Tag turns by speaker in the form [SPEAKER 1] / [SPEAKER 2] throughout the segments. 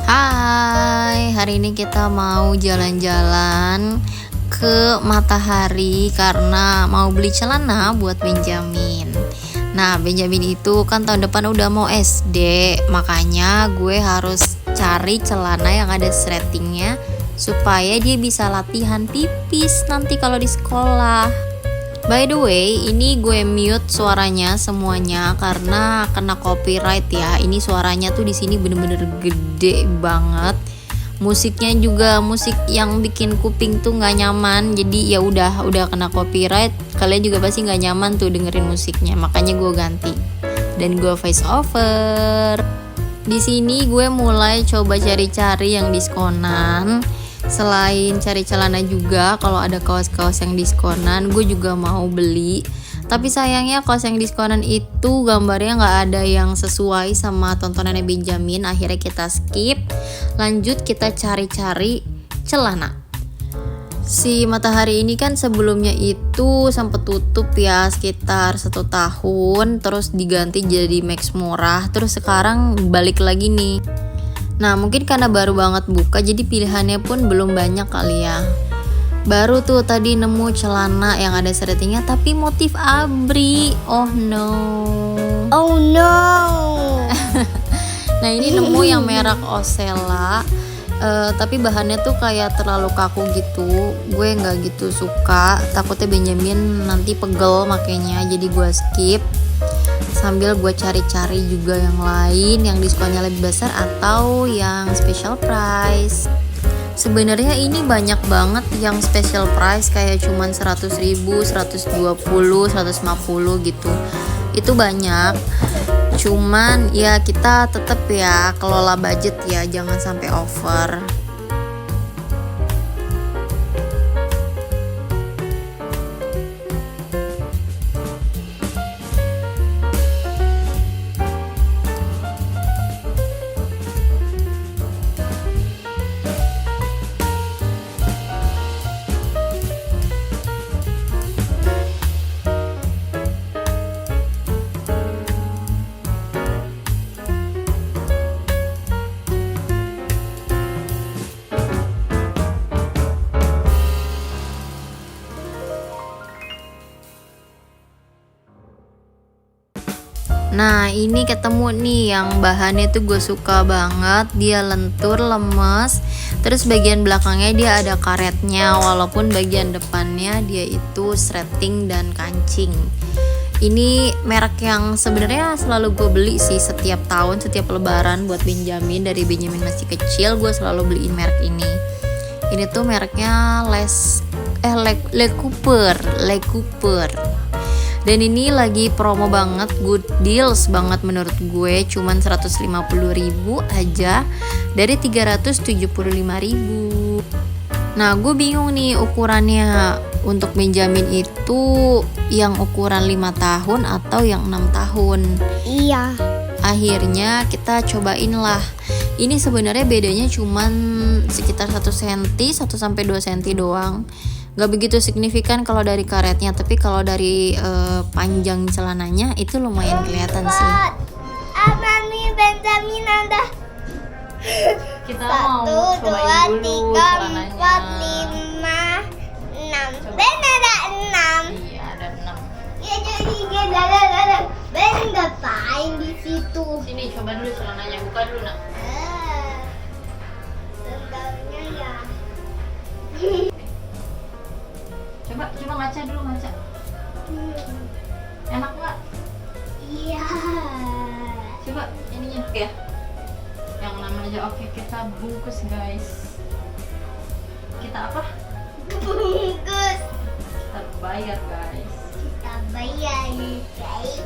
[SPEAKER 1] Hai, hari ini kita mau jalan-jalan ke Matahari karena mau beli celana buat Benjamin. Nah, Benjamin itu kan tahun depan udah mau SD, makanya gue harus cari celana yang ada threadingnya supaya dia bisa latihan pipis nanti kalau di sekolah. By the way, ini gue mute suaranya semuanya karena kena copyright ya. Ini suaranya tuh di sini bener-bener gede banget. Musiknya juga musik yang bikin kuping tuh nggak nyaman. Jadi ya udah kena copyright. Kalian juga pasti nggak nyaman tuh dengerin musiknya. Makanya gue ganti dan gue voice over. Di sini gue mulai coba cari-cari yang diskonan. Selain cari celana juga, kalau ada kaos-kaos yang diskonan gue juga mau beli. Tapi sayangnya kaos yang diskonan itu gambarnya nggak ada yang sesuai sama tontonannya Benjamin. Akhirnya kita skip. Lanjut kita cari-cari celana. Si Matahari ini kan sebelumnya itu sempat tutup ya sekitar 1 tahun, terus diganti jadi Max Murah, terus sekarang balik lagi nih. Nah, mungkin karena baru banget buka jadi pilihannya pun belum banyak kali ya. Baru tuh tadi nemu celana yang ada threadingnya tapi motif abri. Oh no.
[SPEAKER 2] Oh no.
[SPEAKER 1] Nah, ini nemu yang merek Osella. Tapi bahannya tuh kayak terlalu kaku gitu. Gue nggak gitu suka. Takutnya Benjamin nanti pegel makanya jadi gue skip. Sambil gue cari-cari juga yang lain yang diskonnya lebih besar atau yang special price. Sebenarnya ini banyak banget yang special price kayak cuman 100.000, 120, 150 gitu. Itu banyak. Cuman ya kita tetap ya kelola budget ya, jangan sampai over. Nah, ini ketemu nih yang bahannya tuh gue suka banget. Dia lentur, lemes. Terus bagian belakangnya dia ada karetnya, walaupun bagian depannya dia itu threading dan kancing. Ini merek yang sebenarnya selalu gue beli sih setiap tahun, setiap lebaran buat Benjamin. Dari Benjamin masih kecil gue selalu beliin merek ini. Ini tuh mereknya Le Cooper. Dan ini lagi promo banget, good deals banget menurut gue, cuman 150.000 aja dari 375.000. Nah, gue bingung nih ukurannya untuk Benjamin itu yang ukuran 5 tahun atau yang 6 tahun.
[SPEAKER 2] Iya.
[SPEAKER 1] Akhirnya kita cobain lah. Ini sebenarnya bedanya cuman sekitar 1 cm, 1 sampai 2 cm doang. Gak begitu signifikan kalau dari karetnya, tapi kalau dari panjang celananya itu lumayan kelihatan sih.
[SPEAKER 2] Mami Benjamin ada.
[SPEAKER 1] Kita
[SPEAKER 2] 1, 2, 3, 4, 5, 6. Ben ada 6.
[SPEAKER 1] Iya, ada 6.
[SPEAKER 2] Ya jadi ada. Ben ngapain di situ?
[SPEAKER 1] Sini coba dulu celananya, buka dulu nak.
[SPEAKER 2] Sendalnya ya.
[SPEAKER 1] Coba ngaca dulu, ngaca. Enak nggak?
[SPEAKER 2] Iya.
[SPEAKER 1] Coba ininya ya. Yang namanya oke, kita bungkus guys. Kita apa?
[SPEAKER 2] Bungkus.
[SPEAKER 1] Kita bayar guys.
[SPEAKER 2] Kita bayar guys.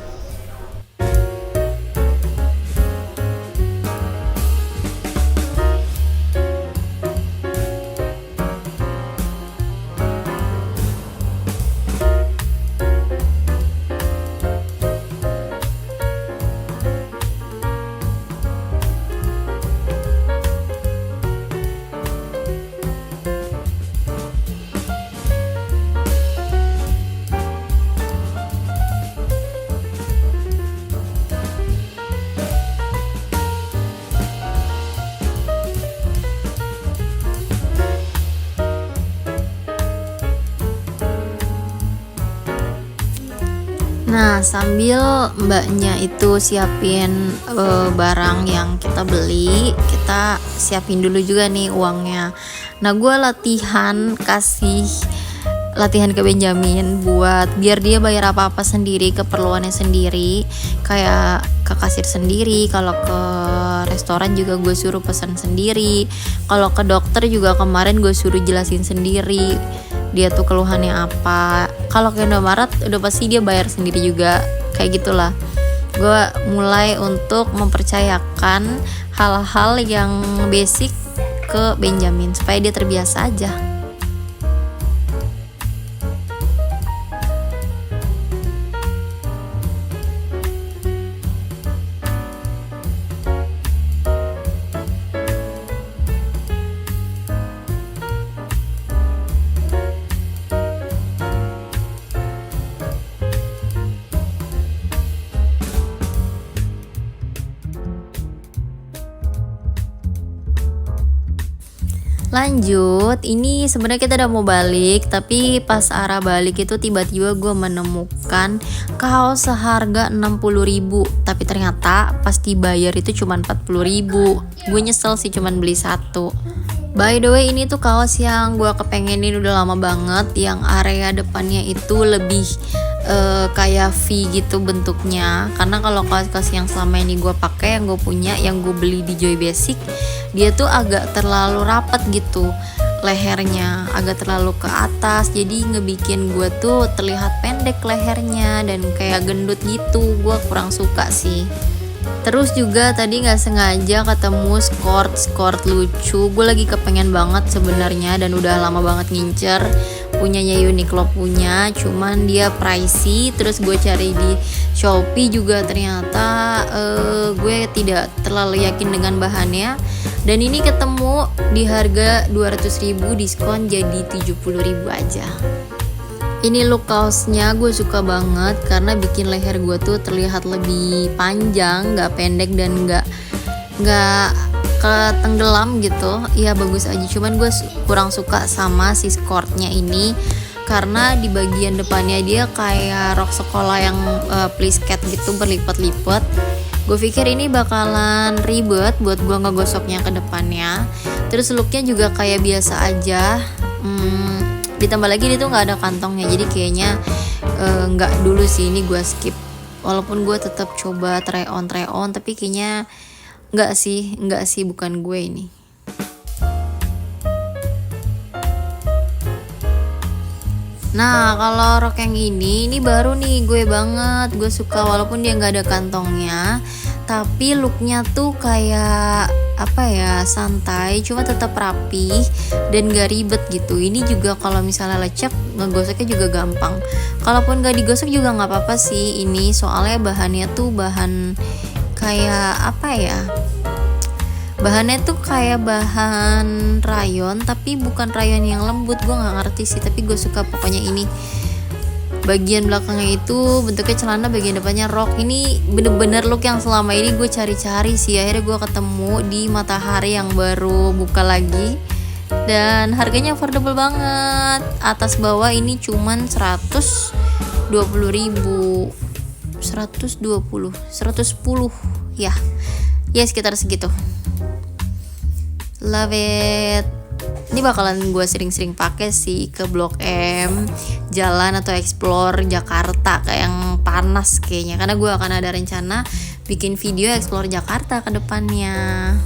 [SPEAKER 1] Nah, sambil mbaknya itu siapin barang yang kita beli, kita siapin dulu juga nih uangnya. Nah, gue latihan ke Benjamin buat biar dia bayar apa-apa sendiri, keperluannya sendiri, kayak ke kasir sendiri, kalau ke restoran juga gue suruh pesan sendiri, kalau ke dokter juga kemarin gue suruh jelasin sendiri dia tuh keluhannya apa. Kalau ke Indomaret udah pasti dia bayar sendiri juga, kayak gitulah. Gue mulai untuk mempercayakan hal-hal yang basic ke Benjamin supaya dia terbiasa aja. Lanjut, ini sebenarnya kita udah mau balik, tapi pas arah balik itu tiba-tiba gue menemukan kaos seharga 60.000, tapi ternyata pas dibayar itu cuma 40.000. Gue nyesel sih cuman beli satu. By the way, ini tuh kaos yang gue kepengenin udah lama banget, yang area depannya itu lebih kayak V gitu bentuknya. Karena kalau kaos-kaos yang selama ini gue pakai, yang gue punya, yang gue beli di Joy Basic, dia tuh agak terlalu rapat gitu lehernya, agak terlalu ke atas, jadi ngebikin gue tuh terlihat pendek lehernya dan kayak gendut gitu. Gue kurang suka sih. Terus juga tadi nggak sengaja ketemu skort lucu. Gue lagi kepengen banget sebenarnya dan udah lama banget ngincer, punyanya Uniqlo punya, cuman dia pricey. Terus gue cari di Shopee juga ternyata gue tidak terlalu yakin dengan bahannya. Dan ini ketemu di harga 200.000, diskon jadi 70.000 aja. Ini look kaosnya gue suka banget karena bikin leher gue tuh terlihat lebih panjang, nggak pendek dan nggak ketenggelam gitu. Iya bagus aja. Cuman gue kurang suka sama si skirtnya ini karena di bagian depannya dia kayak rok sekolah yang plisket gitu, berlipat-lipat. Gue pikir ini bakalan ribet buat gue ngegosoknya ke depannya. Terus looknya juga kayak biasa aja. Ditambah lagi dia tuh nggak ada kantongnya, jadi kayaknya nggak dulu sih, ini gue skip. Walaupun gue tetap coba try on, tapi kayaknya nggak sih bukan gue ini. Nah kalau rok yang ini baru nih gue banget, gue suka walaupun dia nggak ada kantongnya, tapi looknya tuh kayak apa ya, santai, cuma tetap rapi dan gak ribet gitu. Ini juga kalau misalnya lecek ngegosoknya juga gampang. Kalaupun gak digosok juga nggak apa-apa sih ini, soalnya bahannya tuh bahan kayak apa ya? Bahannya tuh kayak bahan rayon, tapi bukan rayon yang lembut. Gue nggak ngerti sih, tapi gue suka pokoknya ini. Bagian belakangnya itu bentuknya celana, bagian depannya rok. Ini bener-bener look yang selama ini gue cari-cari sih. Akhirnya gue ketemu di Matahari yang baru buka lagi, dan harganya affordable banget. Atas bawah ini cuman 120.000, 110 ya sekitar segitu. Love it. Ini bakalan gue sering-sering pakai sih ke Blok M, jalan atau explore Jakarta kayak yang panas kayaknya, karena gue akan ada rencana bikin video explore Jakarta ke depannya.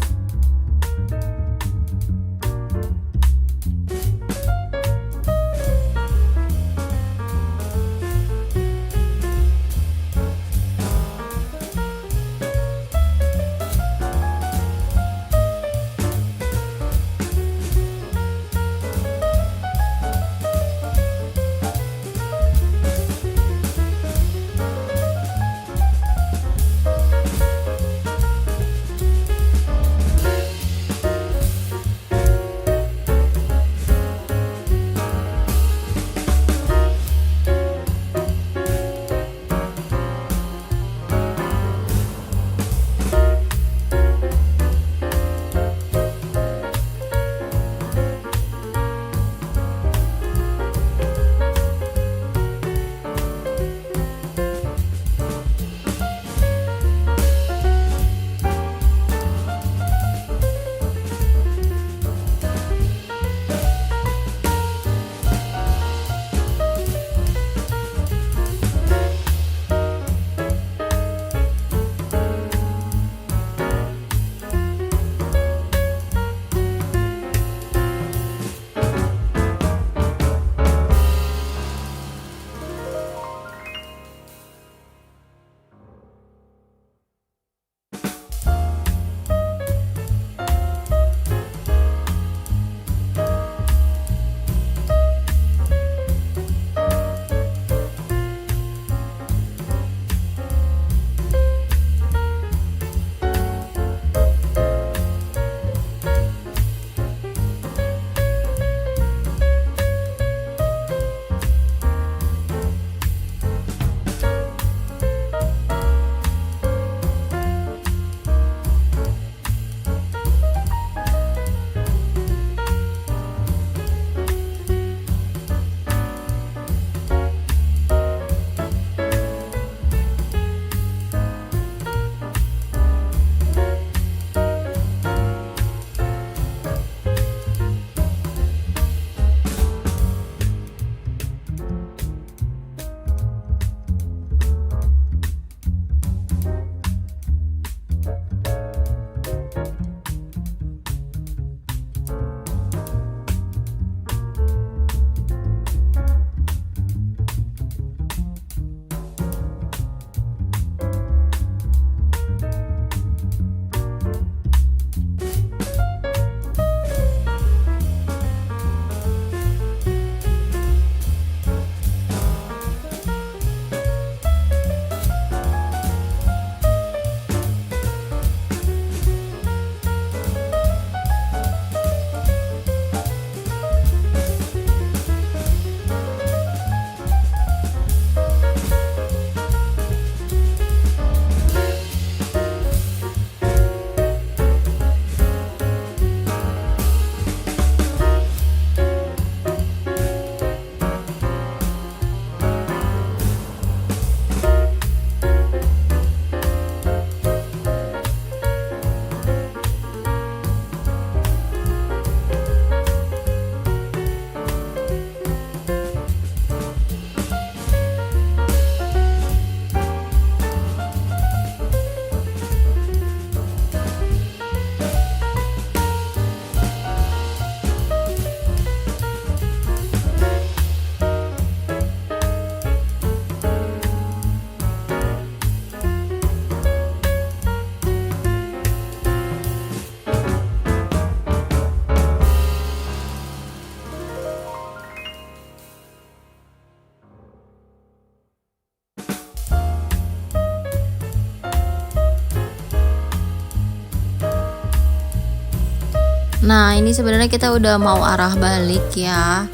[SPEAKER 1] Nah, ini sebenarnya kita udah mau arah balik ya.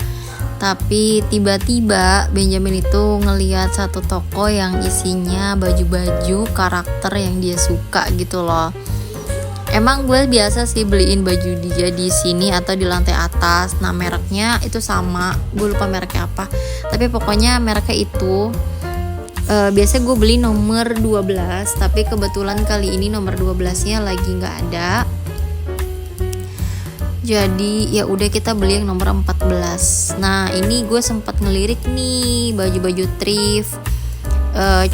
[SPEAKER 1] Tapi tiba-tiba Benjamin itu ngeliat satu toko yang isinya baju-baju karakter yang dia suka gitu loh. Emang gue biasa sih beliin baju dia di sini atau di lantai atas. Nah, mereknya itu sama, gue lupa mereknya apa. Tapi pokoknya mereknya itu. Biasanya gue beli nomor 12, tapi kebetulan kali ini nomor 12-nya lagi nggak ada. Jadi ya udah kita beli yang nomor 14. Nah, ini gue sempat ngelirik nih baju-baju thrift.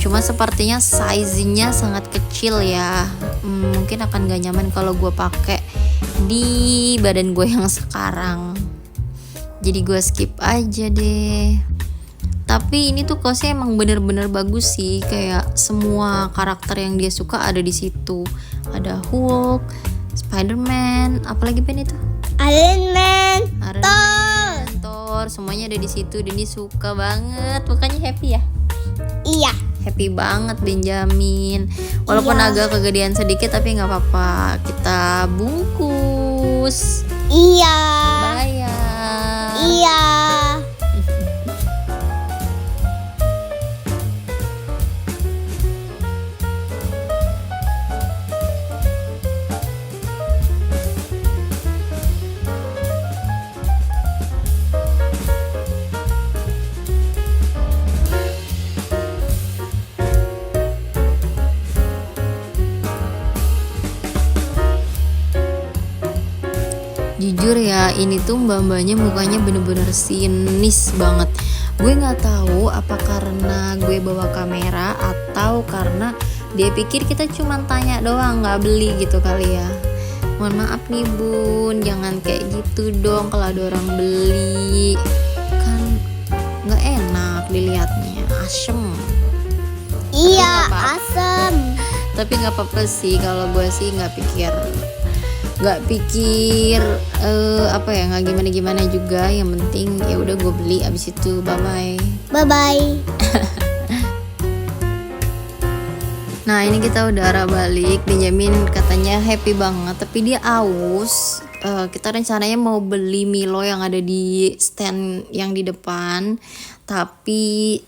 [SPEAKER 1] Cuma sepertinya size-nya sangat kecil ya. Mungkin akan gak nyaman kalau gue pakai di badan gue yang sekarang. Jadi gue skip aja deh. Tapi ini tuh kaosnya emang bener-bener bagus sih. Kayak semua karakter yang dia suka ada di situ. Ada Hulk, Spider-Man, apalagi pen itu?
[SPEAKER 2] Iron Man,
[SPEAKER 1] Thor, semuanya ada di situ. Dan dia suka banget, makanya happy ya.
[SPEAKER 2] Iya.
[SPEAKER 1] Happy banget Benjamin. Walaupun agak kegedean sedikit tapi nggak apa-apa. Kita bungkus.
[SPEAKER 2] Iya.
[SPEAKER 1] Bayar.
[SPEAKER 2] Iya.
[SPEAKER 1] Jujur ya, ini tuh mbak-mbaknya mukanya bener-bener sinis banget. Gue nggak tahu apa karena gue bawa kamera atau karena dia pikir kita cuma tanya doang, nggak beli gitu kali ya. Mohon maaf nih bun, jangan kayak gitu dong kalau ada orang beli, kan nggak enak dilihatnya, asem.
[SPEAKER 2] Iya,
[SPEAKER 1] Tapi nggak apa-apa.
[SPEAKER 2] asem.
[SPEAKER 1] Tapi nggak apa-apa sih, kalau gue sih nggak pikir apa ya, nggak gimana juga. Yang penting ya udah gue beli, abis itu bye
[SPEAKER 2] Bye.
[SPEAKER 1] Nah, ini kita udah arah balik. Benjamin katanya happy banget tapi dia aus. Kita rencananya mau beli Milo yang ada di stand yang di depan, tapi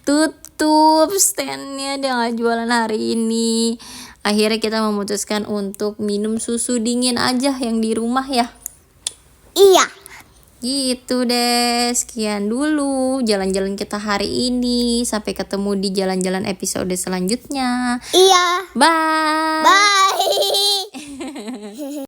[SPEAKER 1] tutup standnya, dia nggak jualan hari ini. Akhirnya kita memutuskan untuk minum susu dingin aja yang di rumah ya.
[SPEAKER 2] Iya.
[SPEAKER 1] Gitu deh, sekian dulu jalan-jalan kita hari ini. Sampai ketemu di jalan-jalan episode selanjutnya.
[SPEAKER 2] Iya.
[SPEAKER 1] Bye.
[SPEAKER 2] Bye.